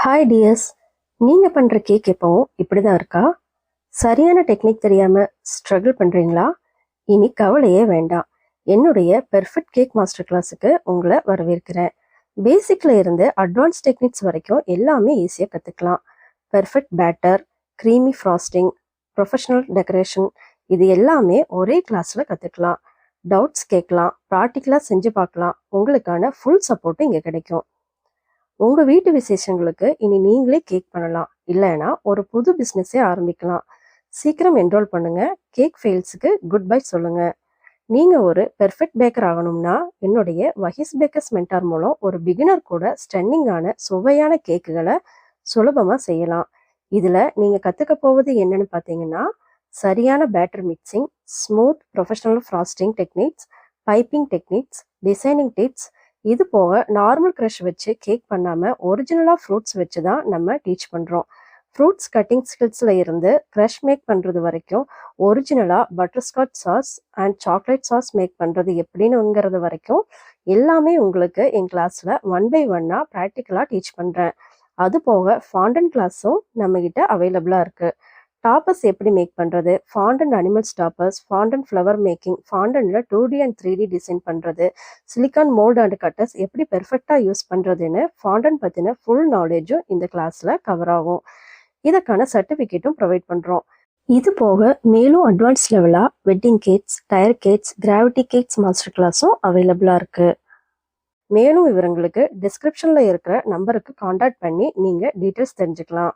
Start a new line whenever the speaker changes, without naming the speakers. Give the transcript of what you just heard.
Hi tears, நீங்கள் பண்ணுற cake எப்பவும் இப்படி தான் இருக்கா? சரியான டெக்னிக் தெரியாமல் ஸ்ட்ரகிள் பண்ணுறீங்களா? இனி கவலையே வேண்டாம். என்னுடைய பெர்ஃபெக்ட் கேக் மாஸ்டர் கிளாஸுக்கு உங்களை வரவேற்கிறேன். பேசிக்கில் இருந்து அட்வான்ஸ் டெக்னிக்ஸ் வரைக்கும் எல்லாமே ஈஸியாக கற்றுக்கலாம். Perfect batter, creamy frosting, professional decoration, இது எல்லாமே ஒரே கிளாஸில் கற்றுக்கலாம். டவுட்ஸ் கேட்கலாம், ப்ராக்டிக்கலாக செஞ்சு பார்க்கலாம். உங்களுக்கான ஃபுல் சப்போர்ட்டும் இங்கே கிடைக்கும். உங்கள் வீட்டு விசேஷங்களுக்கு இனி நீங்களே கேக் பண்ணலாம், இல்லைன்னா ஒரு புது பிஸ்னஸே ஆரம்பிக்கலாம். சீக்கிரம் என்ரோல் பண்ணுங்க. கேக் ஃபெயில்ஸுக்கு குட் பை சொல்லுங்க. நீங்கள் ஒரு பெர்ஃபெக்ட் பேக்கர் ஆகணும்னா என்னுடைய வஹீஸ் பேக்கர்ஸ் மென்டார் மூலம் ஒரு பிகினர் கூட ஸ்டன்னிங்கான சுவையான கேக்குகளை சுலபமாக செய்யலாம். இதில் நீங்கள் கற்றுக்க போவது என்னன்னு பார்த்தீங்கன்னா, சரியான batter mixing, smooth professional frosting techniques, piping techniques, designing tips. இது போக நார்மல் க்ரஷ் வச்சு கேக் பண்ணாமல் ஒரிஜினலாக ஃப்ரூட்ஸ் வச்சு தான் நம்ம டீச் பண்ணுறோம். ஃப்ரூட்ஸ் கட்டிங் ஸ்கில்ஸில் இருந்து க்ரஷ் மேக் பண்ணுறது வரைக்கும், ஒரிஜினலாக butterscotch sauce and chocolate sauce make பண்ணுறது எப்படின்னுங்கிறது வரைக்கும் எல்லாமே உங்களுக்கு என் கிளாஸில் 1 by 1 ப்ராக்டிக்கலாக டீச் பண்ணுறேன். அது போக ஃபாண்டன் கிளாஸும் நம்மக்கிட்ட அவைலபிளாக இருக்குது. டாப்பர்ஸ் எப்படி மேக் பண்ணுறது, fondant animals toppers, fondant flower making, ஃபாண்டனில் 2D அண்ட் 3D டிசைன் பண்ணுறது, சிலிக்கான் மோல்டு அண்ட் கட்டர்ஸ் எப்படி பெர்ஃபெக்டாக யூஸ் பண்ணுறதுன்னு ஃபாண்டன் பற்றின ஃபுல் நாலேஜும் இந்த கிளாஸில் கவர் ஆகும். இதற்கான சர்டிஃபிகேட்டும் ப்ரொவைட் பண்ணுறோம். இது போக மேலும் அட்வான்ஸ் லெவலாக wedding cakes, tier cakes, gravity cakes master கிளாஸும் அவைலபிளாக இருக்குது. மேலும் விவரங்களுக்கு டிஸ்கிரிப்ஷனில் இருக்கிற நம்பருக்கு காண்டாக்ட் பண்ணி நீங்கள் டீட்டெயில்ஸ் தெரிஞ்சுக்கலாம்.